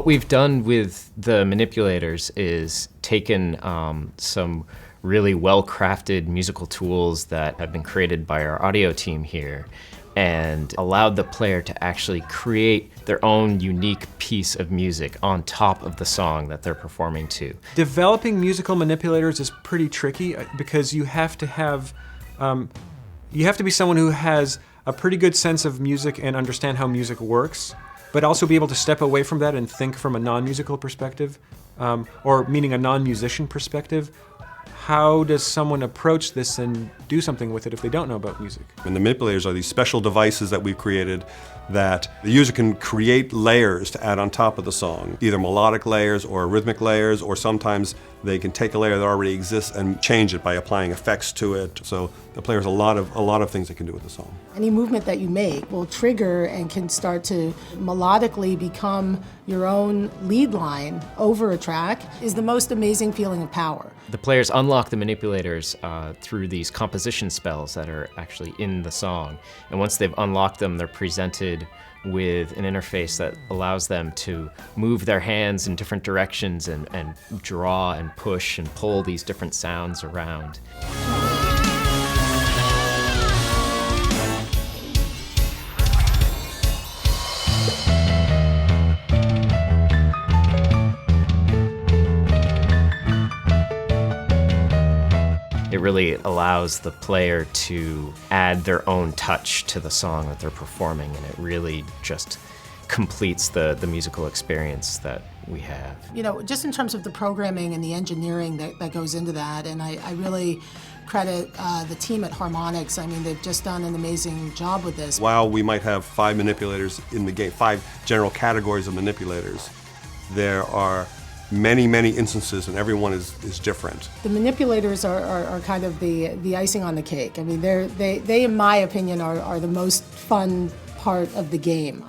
What we've done with the manipulators is taken some really well-crafted musical tools that have been created by our audio team here and allowed the player to actually create their own unique piece of music on top of the song that they're performing to. Developing musical manipulators is pretty tricky because you have to be someone who has a pretty good sense of music and understand how music works, but also be able to step away from that and think from a non-musical perspective, or meaning a non-musician perspective. How does someone approach this and do something with it if they don't know about music? And the manipulators are these special devices that we've created that the user can create layers to add on top of the song, either melodic layers or rhythmic layers, or sometimes they can take a layer that already exists and change it by applying effects to it. So the player has a lot of things they can do with the song. Any movement that you make will trigger and can start to melodically become your own lead line over a track is the most amazing feeling of power. The players unlock the manipulators through these composition spells that are actually in the song. And once they've unlocked them, they're presented with an interface that allows them to move their hands in different directions and draw and push and pull these different sounds around. It really allows the player to add their own touch to the song that they're performing, and it really just completes the musical experience that we have. You know, just in terms of the programming and the engineering that goes into that, and I really credit the team at Harmonix. I mean, they've just done an amazing job with this. While we might have 5 manipulators in the game, 5 general categories of manipulators, there are many instances, and everyone is different. The manipulators are kind of the icing on the cake. I mean, they in my opinion, are the most fun part of the game.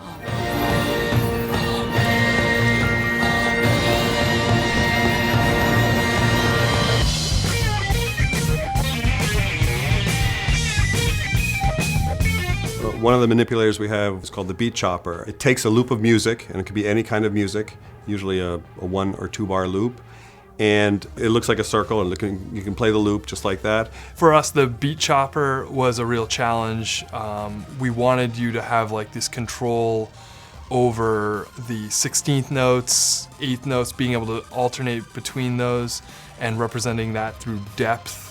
One of the manipulators we have is called the beat chopper. It takes a loop of music, and it could be any kind of music, usually a 1 or 2 bar loop, and it looks like a circle, and you can play the loop just like that. For us, the beat chopper was a real challenge. We wanted you to have like this control over the 16th notes, 8th notes, being able to alternate between those and representing that through depth,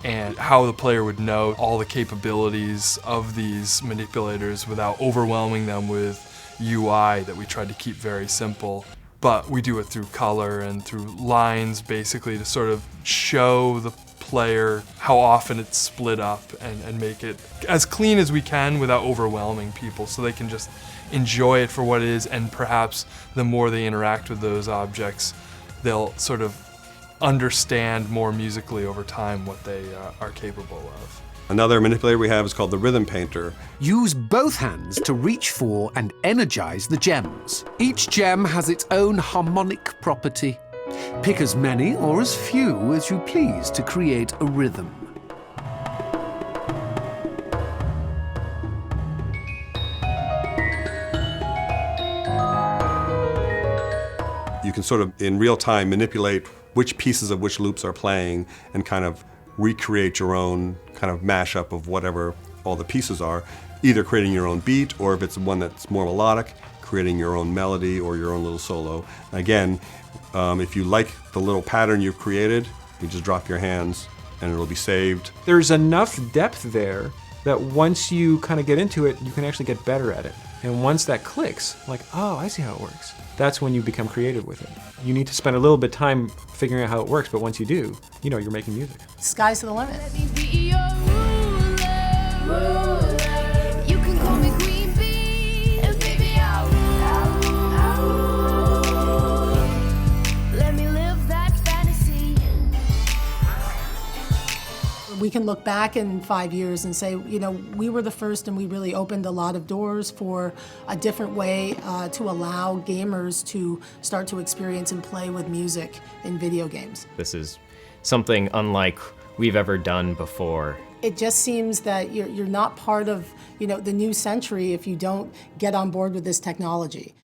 and how the player would know all the capabilities of these manipulators without overwhelming them with UI that we tried to keep very simple. But we do it through color and through lines, basically, to sort of show the player how often it's split up and make it as clean as we can without overwhelming people, so they can just enjoy it for what it is, and perhaps the more they interact with those objects, they'll sort of understand more musically over time what they are capable of. Another manipulator we have is called the rhythm painter. Use both hands to reach for and energize the gems. Each gem has its own harmonic property. Pick as many or as few as you please to create a rhythm. You can sort of, in real time, manipulate which pieces of which loops are playing and kind of recreate your own kind of mashup of whatever all the pieces are, either creating your own beat, or if it's one that's more melodic, creating your own melody or your own little solo. Again, if you like the little pattern you've created, you just drop your hands and it'll be saved. There's enough depth there that once you kind of get into it, you can actually get better at it. And once that clicks, like, oh, I see how it works. That's when you become creative with it. You need to spend a little bit of time figuring out how it works, but once you do, you know you're making music. Sky's the limit. We can look back in 5 years and say, you know, we were the first, and we really opened a lot of doors for a different way to allow gamers to start to experience and play with music in video games. This is something unlike we've ever done before. It just seems that you're not part of, you know, the new century if you don't get on board with this technology.